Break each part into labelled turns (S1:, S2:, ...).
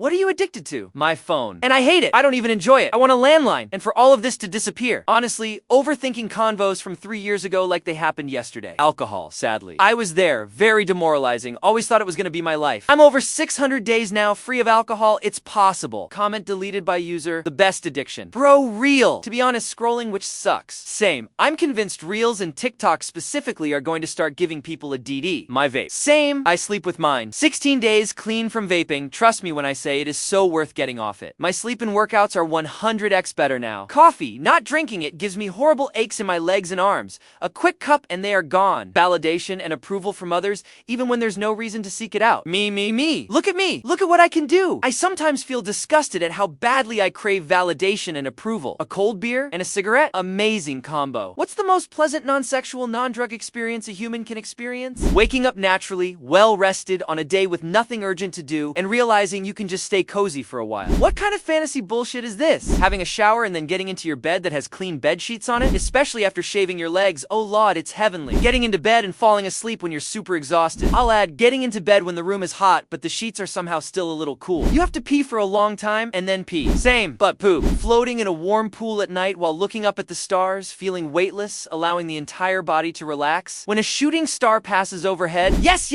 S1: What are you addicted to? My phone. And I hate it. I don't even enjoy it. I want a landline. And for all of this to disappear. Honestly, overthinking convos from 3 years ago like they happened yesterday. Alcohol, sadly. I was there. Very demoralizing. Always thought it was gonna be my life. I'm over 600 days now free of alcohol. It's possible. Comment deleted by user. The best addiction. Bro, real. To be honest, scrolling, which sucks. Same. I'm convinced Reels and TikTok specifically are going to start giving people a DD. My vape. Same. I sleep with mine. 16 days clean from vaping. Trust me when I say it is so worth getting off it. My sleep and workouts are 100x better now. Coffee. Not drinking it gives me horrible aches in my legs and arms. A quick cup and they are gone. Validation and approval from others, even when there's no reason to seek it out. Me. Look at me. Look at what I can do. I sometimes feel disgusted at how badly I crave validation and approval. A cold beer and a cigarette? Amazing combo. What's the most pleasant non-sexual, non-drug experience a human can experience? Waking up naturally, well-rested, on a day with nothing urgent to do, and realizing you can just stay cozy for a while. What kind of fantasy bullshit is this? Having a shower and then getting into your bed that has clean bed sheets on it? Especially after shaving your legs, oh lord, it's heavenly. Getting into bed and falling asleep when you're super exhausted. I'll add getting into bed when the room is hot, but the sheets are somehow still a little cool. You have to pee for a long time and then pee. Same, but poop. Floating in a warm pool at night while looking up at the stars, feeling weightless, allowing the entire body to relax. When a shooting star passes overhead, yes!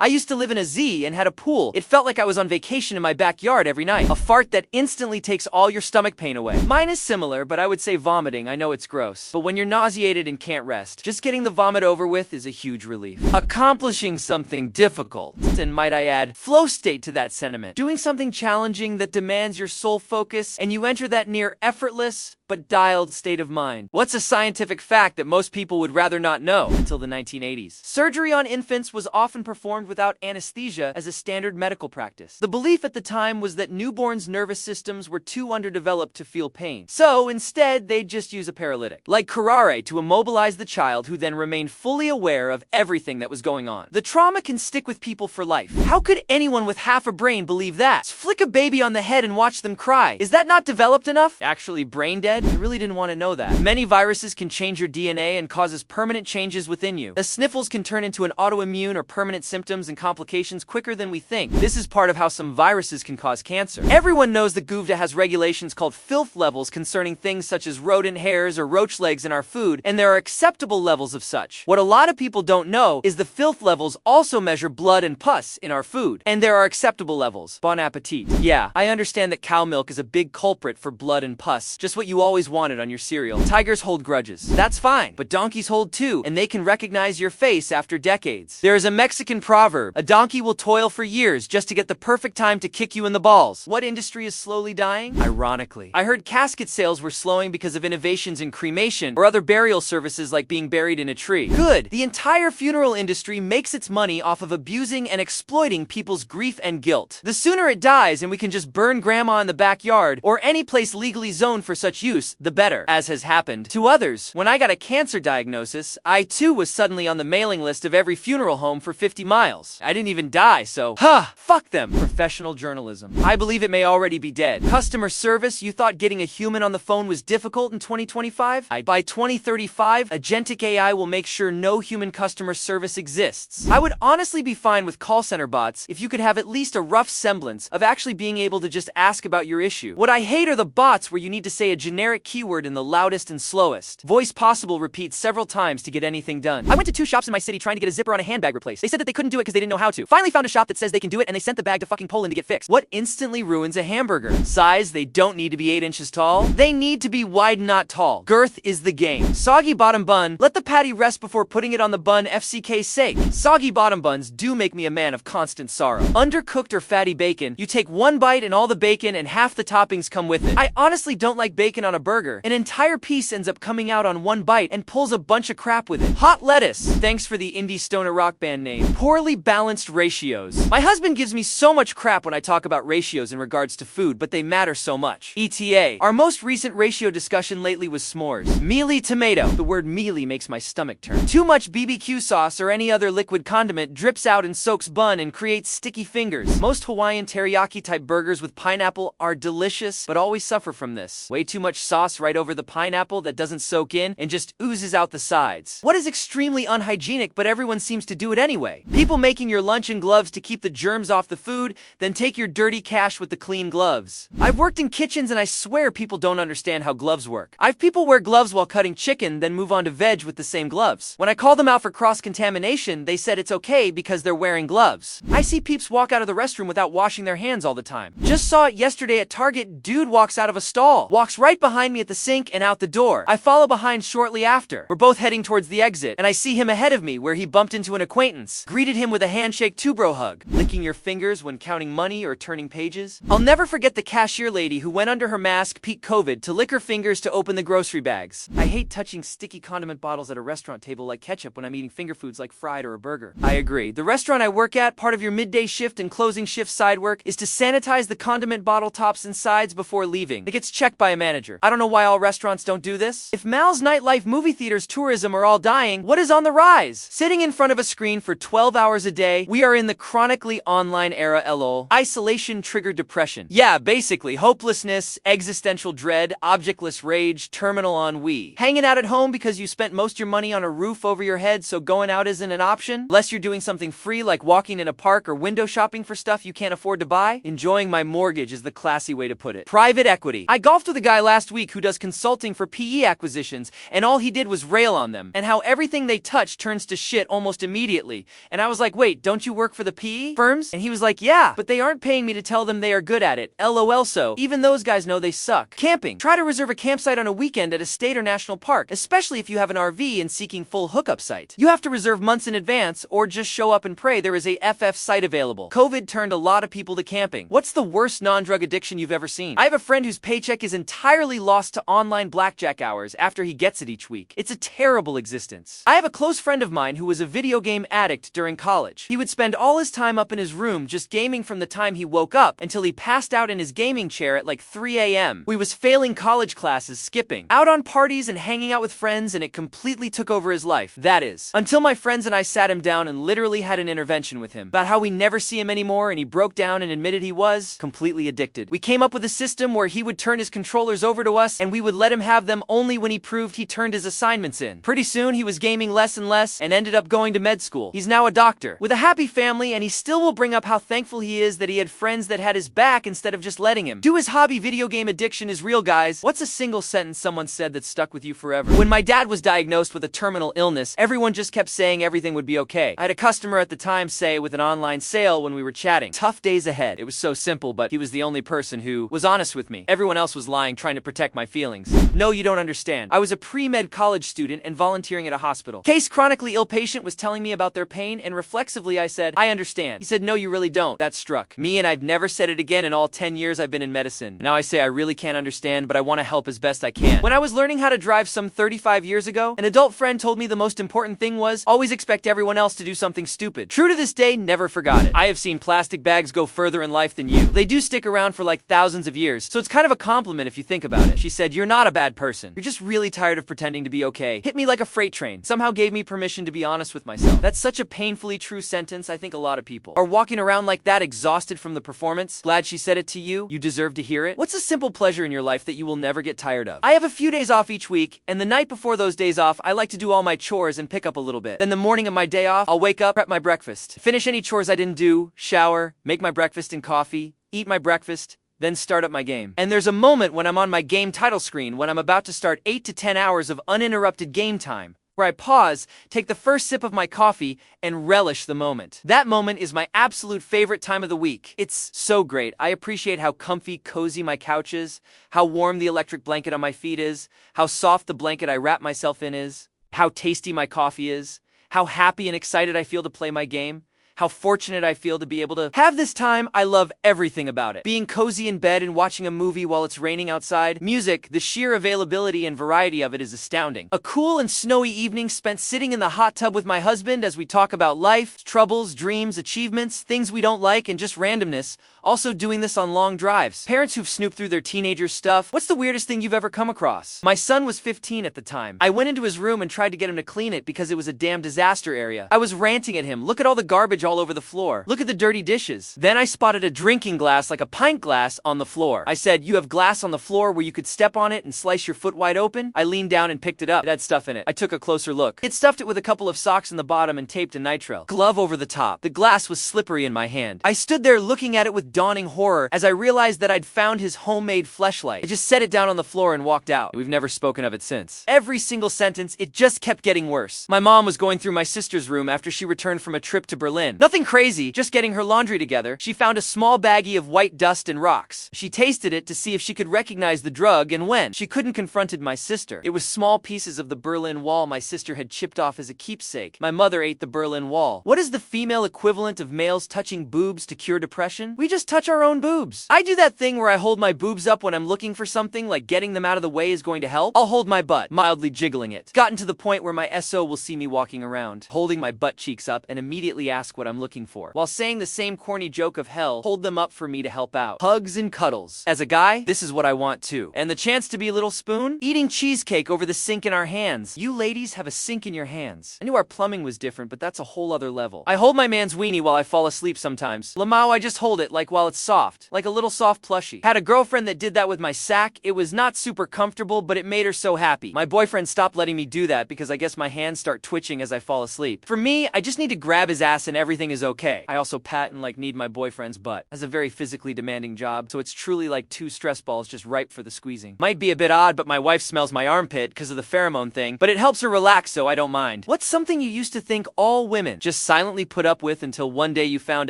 S1: I used to live in a Z and had a pool. It felt like I was on vacation in my backyard every night. A fart that instantly takes all your stomach pain away. Mine is similar, but I would say vomiting. I know it's gross. But when you're nauseated and can't rest, just getting the vomit over with is a huge relief. Accomplishing something difficult, and might I add, flow state to that sentiment. Doing something challenging that demands your sole focus, and you enter that near effortless, but dialed state of mind. What's a scientific fact that most people would rather not know until the 1980s? Surgery on infants was often performed without anesthesia as a standard medical practice. The belief at the time was that newborns' nervous systems were too underdeveloped to feel pain. So instead, they'd just use a paralytic, like curare, to immobilize the child who then remained fully aware of everything that was going on. The trauma can stick with people for life. How could anyone with half a brain believe that? Flick a baby on the head and watch them cry. Is that not developed enough? Actually brain dead? I really didn't want to know that. Many viruses can change your DNA and causes permanent changes within you. The sniffles can turn into an autoimmune or permanent symptoms and complications quicker than we think. This is part of how some viruses can cause cancer. Everyone knows that Guvda has regulations called filth levels concerning things such as rodent hairs or roach legs in our food, and there are acceptable levels of such. What a lot of people don't know is the filth levels also measure blood and pus in our food, and there are acceptable levels. Bon appetit. Yeah, I understand that cow milk is a big culprit for blood and pus, just what you always wanted on your cereal. Tigers hold grudges. That's fine, but donkeys hold too, and they can recognize your face after decades. There is a Mexican proverb, a donkey will toil for years just to get the perfect time to kick you in the balls. What industry is slowly dying? Ironically. I heard casket sales were slowing because of innovations in cremation or other burial services like being buried in a tree. Good. The entire funeral industry makes its money off of abusing and exploiting people's grief and guilt. The sooner it dies and we can just burn grandma in the backyard or any place legally zoned for such use, the better, as has happened to others. When I got a cancer diagnosis, I too was suddenly on the mailing list of every funeral home for 50 miles. I didn't even die, so, fuck them. Professional journalism. I believe it may already be dead. Customer service, you thought getting a human on the phone was difficult in 2025? By 2035, agentic AI will make sure no human customer service exists. I would honestly be fine with call center bots if you could have at least a rough semblance of actually being able to just ask about your issue. What I hate are the bots where you need to say a generic keyword in the loudest and slowest. Voice possible repeat several times to get anything done. I went to 2 shops in my city trying to get a zipper on a handbag replaced. They said that they couldn't do it because they didn't know how to. Finally found a shop that says they can do it and they sent the bag to fucking Poland to get fixed. What instantly ruins a hamburger? Size, they don't need to be 8 inches tall. They need to be wide, not tall. Girth is the game. Soggy bottom bun, let the patty rest before putting it on the bun FCK's sake. Soggy bottom buns do make me a man of constant sorrow. Undercooked or fatty bacon, you take 1 bite and all the bacon and half the toppings come with it. I honestly don't like bacon on a burger. An entire piece ends up coming out on 1 bite and pulls a bunch of crap with it. Hot lettuce. Thanks for the indie stoner rock band name. Poorly balanced ratios. My husband gives me so much crap when I talk about ratios in regards to food, but they matter so much. ETA. Our most recent ratio discussion lately was s'mores. Mealy tomato. The word mealy makes my stomach turn. Too much BBQ sauce or any other liquid condiment drips out and soaks bun and creates sticky fingers. Most Hawaiian teriyaki type burgers with pineapple are delicious, but always suffer from this. Way too much sauce right over the pineapple that doesn't soak in and just oozes out the sides. What is extremely unhygienic, but everyone seems to do it anyway. People making your lunch in gloves to keep the germs off the food, then take your dirty cash with the clean gloves. I've worked in kitchens and I swear people don't understand how gloves work. I've people wear gloves while cutting chicken, then move on to veg with the same gloves. When I call them out for cross-contamination, they said it's okay because they're wearing gloves. I see peeps walk out of the restroom without washing their hands all the time. Just saw it yesterday at Target. Dude walks out of a stall, walks right behind me at the sink and out the door. I follow behind shortly after. We're both heading towards the exit, and I see him ahead of me where he bumped into an acquaintance. Greeted him with a handshake, two-bro hug. Licking your fingers when counting money or turning pages. I'll never forget the cashier lady who went under her mask peak COVID to lick her fingers to open the grocery bags. I hate touching sticky condiment bottles at a restaurant table like ketchup when I'm eating finger foods like fried or a burger. I agree. The restaurant I work at, part of your midday shift and closing shift side work is to sanitize the condiment bottle tops and sides before leaving. It gets checked by a manager. I don't know why all restaurants don't do this. If Mal's nightlife, movie theaters, tourism are all dying, what is on the rise? Sitting in front of a screen for 12 hours a day, we are in the chronically online era, lol. Isolation triggered depression. Yeah, basically, hopelessness, existential dread, objectless rage, terminal ennui. Hanging out at home because you spent most your money on a roof over your head, so going out isn't an option? Unless you're doing something free like walking in a park or window shopping for stuff you can't afford to buy? Enjoying my mortgage is the classy way to put it. Private equity. I golfed with a guy last week who does consulting for PE acquisitions, and all he did was rail on them, and how everything they touch turns to shit almost immediately. And I was like, wait, don't you work for the PE firms? And he was like, yeah, but they aren't paying me to tell them they are good at it. LOL. So even those guys know they suck. Camping. Try to reserve a campsite on a weekend at a state or national park, especially if you have an RV and seeking full hookup site. You have to reserve months in advance or just show up and pray there is a FF site available. COVID turned a lot of people to camping. What's the worst non-drug addiction you've ever seen? I have a friend whose paycheck is entirely lost to online blackjack hours after he gets it each week. It's a terrible existence. I have a close friend of mine who was a video game addict during college. He would spend all his time up in his room just gaming from the time he woke up until he passed out in his gaming chair at like 3 a.m. We was failing college classes, skipping out on parties and hanging out with friends, and it completely took over his life. That is, until my friends and I sat him down and literally had an intervention with him about how we never see him anymore, and he broke down and admitted he was completely addicted. We came up with a system where he would turn his controllers over to us and we would let him have them only when he proved he turned his assignments in. Pretty soon he was gaming less and less and ended up going to med school. He's now a doctor with a happy family, and he still will bring up how thankful he is that he had friends that had his back instead of just letting him do his hobby. Video game addiction is real, guys. What's a single sentence someone said that stuck with you forever? When my dad was diagnosed with a terminal illness, everyone just kept saying everything would be okay. I had a customer at the time say with an online sale when we were chatting, tough days ahead. It was so simple, but he was the only person who was honest with me. Everyone else was lying, trying to protect my feelings. No, you don't understand. I was a pre-med college student and volunteering at a hospital. Case chronically ill patient was telling me about their pain, and reflexively I said, I understand. He said, no, you really don't. That struck me, and I've never said it again in all 10 years I've been in medicine. Now I say I really can't understand, but I want to help as best I can. When I was learning how to drive some 35 years ago, an adult friend told me the most important thing was always expect everyone else to do something stupid. True to this day, never forgot it. I have seen plastic bags go further in life than you. They do stick around for like thousands of years, so it's kind of a compliment if you think about it. She said, you're not a bad person. You're just really tired of pretending to be okay. Hit me like a freight train. Somehow gave me permission to be honest with myself. That's such a painfully true sentence. I think a lot of people are walking around like that, exhausted from the performance. Glad she said it to you. You deserve to hear it. What's a simple pleasure in your life that you will never get tired of? I have a few days off each week, and the night before those days off, I like to do all my chores and pick up a little bit. Then the morning of my day off, I'll wake up, prep my breakfast, finish any chores I didn't do, shower, make my breakfast and coffee, eat my breakfast, then start up my game. And there's a moment when I'm on my game title screen when I'm about to start 8 to 10 hours of uninterrupted game time, where I pause, take the first sip of my coffee, and relish the moment. That moment is my absolute favorite time of the week. It's so great. I appreciate how comfy, cozy my couch is, how warm the electric blanket on my feet is, how soft the blanket I wrap myself in is, how tasty my coffee is, how happy and excited I feel to play my game, how fortunate I feel to be able to have this time. I love everything about it. Being cozy in bed and watching a movie while it's raining outside. Music, the sheer availability and variety of it is astounding. A cool and snowy evening spent sitting in the hot tub with my husband as we talk about life, troubles, dreams, achievements, things we don't like, and just randomness. Also doing this on long drives. Parents who've snooped through their teenagers' stuff. What's the weirdest thing you've ever come across? My son was 15 at the time. I went into his room and tried to get him to clean it because it was a damn disaster area. I was ranting at him. Look at all the garbage all all over the floor. Look at the dirty dishes. Then I spotted a drinking glass like a pint glass on the floor. I said, you have glass on the floor where you could step on it and slice your foot wide open? I leaned down and picked it up. It had stuff in it. I took a closer look. It stuffed it with a couple of socks in the bottom and taped a nitrile glove over the top. The glass was slippery in my hand. I stood there looking at it with dawning horror as I realized that I'd found his homemade fleshlight. I just set it down on the floor and walked out. We've never spoken of it since. Every single sentence, it just kept getting worse. My mom was going through my sister's room after she returned from a trip to Berlin. Nothing crazy, just getting her laundry together. She found a small baggie of white dust and rocks. She tasted it to see if she could recognize the drug, and when she couldn't, confronted my sister. It was small pieces of the Berlin Wall my sister had chipped off as a keepsake. My mother ate the Berlin Wall. What is the female equivalent of males touching boobs to cure depression? We just touch our own boobs. I do that thing where I hold my boobs up when I'm looking for something, like getting them out of the way is going to help. I'll hold my butt, mildly jiggling it. Gotten to the point where my SO will see me walking around, holding my butt cheeks up and immediately ask what I'm looking for, while saying the same corny joke of hell, hold them up for me to help out. Hugs and cuddles. As a guy, this is what I want too. And the chance to be a little spoon? Eating cheesecake over the sink in our hands. You ladies have a sink in your hands. I knew our plumbing was different, but that's a whole other level. I hold my man's weenie while I fall asleep sometimes. Lamau, I just hold it like while it's soft, like a little soft plushie. Had a girlfriend that did that with my sack. It was not super comfortable, but it made her so happy. My boyfriend stopped letting me do that because I guess my hands start twitching as I fall asleep. For me, I just need to grab his ass and everything is okay. I also pat and need my boyfriend's butt. Has a very physically demanding job, so it's truly like two stress balls just ripe for the squeezing. Might be a bit odd, but my wife smells my armpit because of the pheromone thing, but it helps her relax, so I don't mind. What's something you used to think all women just silently put up with until one day you found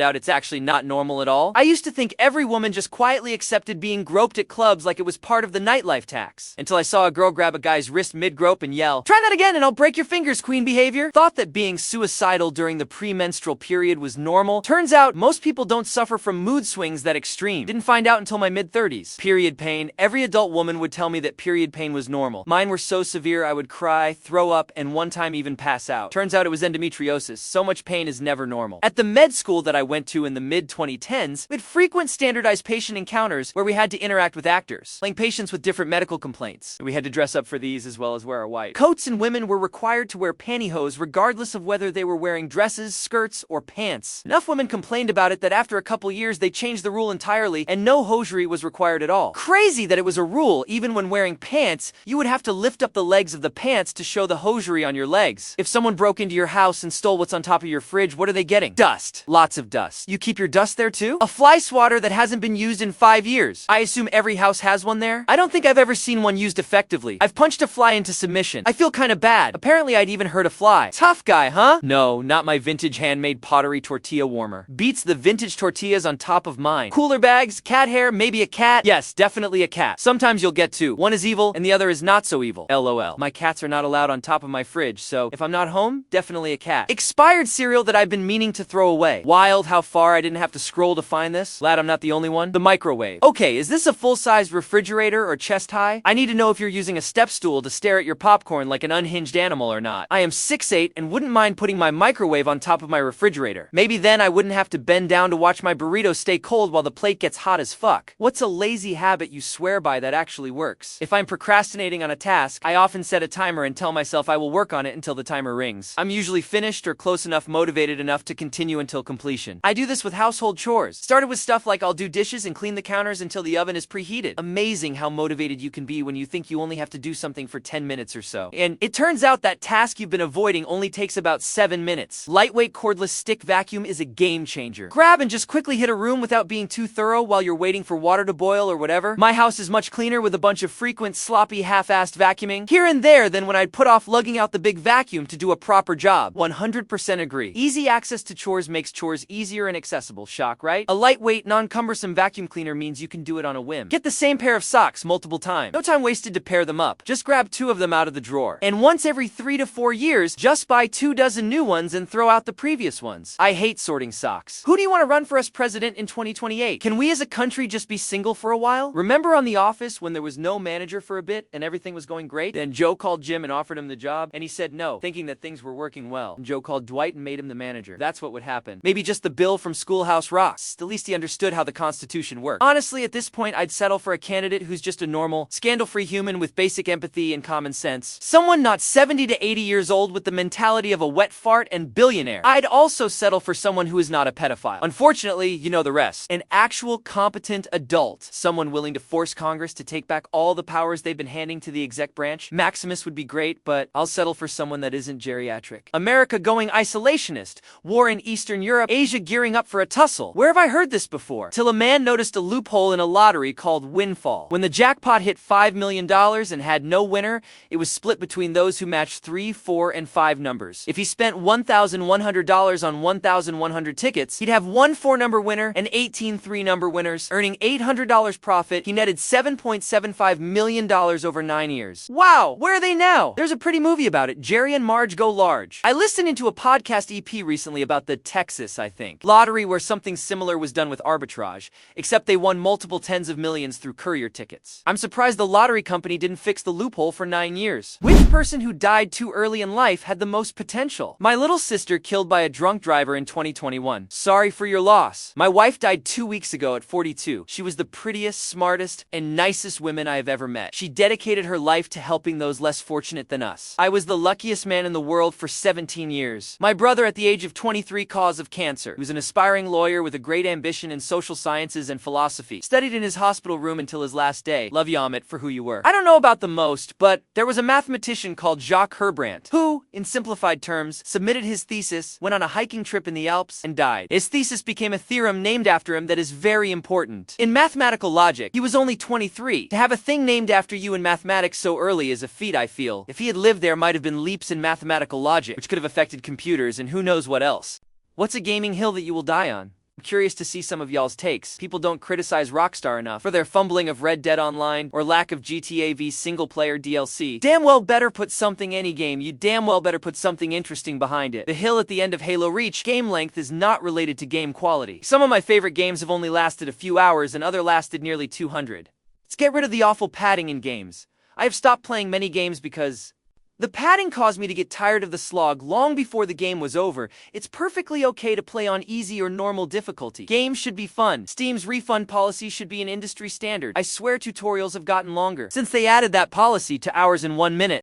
S1: out it's actually not normal at all? I used to think every woman just quietly accepted being groped at clubs like it was part of the nightlife tax, until I saw a girl grab a guy's wrist mid-grope and yell, "Try that again and I'll break your fingers, queen behavior." Thought that being suicidal during the premenstrual period was normal. Turns out most people don't suffer from mood swings that extreme. Didn't find out until my mid-30s. Period pain. Every adult woman would tell me that period pain was normal. Mine were so severe I would cry, throw up, and one time even pass out. Turns out it was endometriosis. So much pain is never normal. At the med school that I went to in the mid-2010s, we had frequent standardized patient encounters where we had to interact with actors, playing patients with different medical complaints. We had to dress up for these as well as wear our white coats, and women were required to wear pantyhose regardless of whether they were wearing dresses, skirts, or pants. Enough women complained about it that after a couple years they changed the rule entirely and no hosiery was required at all. Crazy that it was a rule. Even when wearing pants, you would have to lift up the legs of the pants to show the hosiery on your legs. If someone broke into your house and stole what's on top of your fridge, what are they getting? Dust. Lots of dust. You keep your dust there too? A fly swatter that hasn't been used in 5 years. I assume every house has one there? I don't think I've ever seen one used effectively. I've punched a fly into submission. I feel kinda bad. Apparently I'd even hurt a fly. Tough guy, huh? No, not my vintage handmade pottery tortilla warmer. Beats the vintage tortillas on top of mine. Cooler bags, cat hair, maybe a cat. Yes, definitely a cat. Sometimes you'll get two. One is evil and the other is not so evil. LOL. My cats are not allowed on top of my fridge, so if I'm not home, definitely a cat. Expired cereal that I've been meaning to throw away. Wild how far I didn't have to scroll to find this. Glad I'm not the only one. The microwave. Okay, is this a full-size refrigerator or chest high? I need to know if you're using a step stool to stare at your popcorn like an unhinged animal or not. I am 6'8" and wouldn't mind putting my microwave on top of my refrigerator. Maybe then I wouldn't have to bend down to watch my burrito stay cold while the plate gets hot as fuck. What's a lazy habit you swear by that actually works? If I'm procrastinating on a task, I often set a timer and tell myself I will work on it until the timer rings. I'm usually finished or close enough motivated enough to continue until completion. I do this with household chores. Started with stuff like I'll do dishes and clean the counters until the oven is preheated. Amazing how motivated you can be when you think you only have to do something for 10 minutes or so. And it turns out that task you've been avoiding only takes about 7 minutes. Lightweight cordless stick vacuum is a game changer. Grab and just quickly hit a room without being too thorough while you're waiting for water to boil or whatever. My house is much cleaner with a bunch of frequent sloppy half-assed vacuuming here and there than when I'd put off lugging out the big vacuum to do a proper job. 100% agree. Easy access to chores makes chores easier and accessible. Shock, right? A lightweight, non-cumbersome vacuum cleaner means you can do it on a whim. Get the same pair of socks multiple times. No time wasted to pair them up. Just grab 2 of them out of the drawer. And once every 3 to 4 years, just buy 2 dozen new ones and throw out the previous ones. I hate sorting socks. Who do you want to run for as president in 2028? Can we as a country just be single for a while? Remember on The Office when there was no manager for a bit and everything was going great? Then Joe called Jim and offered him the job, and he said no, thinking that things were working well. And Joe called Dwight and made him the manager. That's what would happen. Maybe just the Bill from Schoolhouse Rock. At least he understood how the Constitution worked. Honestly, at this point, I'd settle for a candidate who's just a normal, scandal-free human with basic empathy and common sense. Someone not 70 to 80 years old with the mentality of a wet fart and billionaire. I'd also also settle for someone who is not a pedophile. Unfortunately, you know the rest. An actual competent adult. Someone willing to force Congress to take back all the powers they've been handing to the exec branch. Maximus would be great, but I'll settle for someone that isn't geriatric. America going isolationist. War in Eastern Europe. Asia gearing up for a tussle. Where have I heard this before? Till a man noticed a loophole in a lottery called windfall. When the jackpot hit $5 million and had no winner, it was split between those who matched 3, 4, and 5 numbers. If he spent $1,100 on 1,100 tickets, he'd have one 4-number winner and 18 3-number winners, earning $800 profit. He netted $7.75 million over 9 years. Wow, where are they now? There's a pretty movie about it, Jerry and Marge Go Large. I listened into a podcast EP recently about the Texas, I think, lottery where something similar was done with arbitrage, except they won multiple tens of millions through courier tickets. I'm surprised the lottery company didn't fix the loophole for 9 years. Which person who died too early in life had the most potential? My little sister killed by a drunk driver in 2021. Sorry for your loss. My wife died 2 weeks ago at 42. She was the prettiest, smartest, and nicest woman I have ever met. She dedicated her life to helping those less fortunate than us. I was the luckiest man in the world for 17 years. My brother at the age of 23 cause of cancer. He was an aspiring lawyer with a great ambition in social sciences and philosophy. Studied in his hospital room until his last day. Love you, Amit, for who you were. I don't know about the most, but there was a mathematician called Jacques Herbrandt, who, in simplified terms, submitted his thesis, went on a hiking trip in the Alps, and died. His thesis became a theorem named after him that is very important. In mathematical logic, he was only 23. To have a thing named after you in mathematics so early is a feat, I feel. If he had lived there, might have been leaps in mathematical logic, which could have affected computers and who knows what else. What's a gaming hill that you will die on? I'm curious to see some of y'all's takes. People don't criticize Rockstar enough for their fumbling of Red Dead Online or lack of GTA V single-player DLC. Damn well better put something any game, you damn well better put something interesting behind it. The hill at the end of Halo Reach, game length is not related to game quality. Some of my favorite games have only lasted a few hours and other lasted nearly 200. Let's get rid of the awful padding in games. I have stopped playing many games because the padding caused me to get tired of the slog long before the game was over. It's perfectly okay to play on easy or normal difficulty. Games should be fun. Steam's refund policy should be an industry standard. I swear tutorials have gotten longer since they added that policy to hours in 1 minute.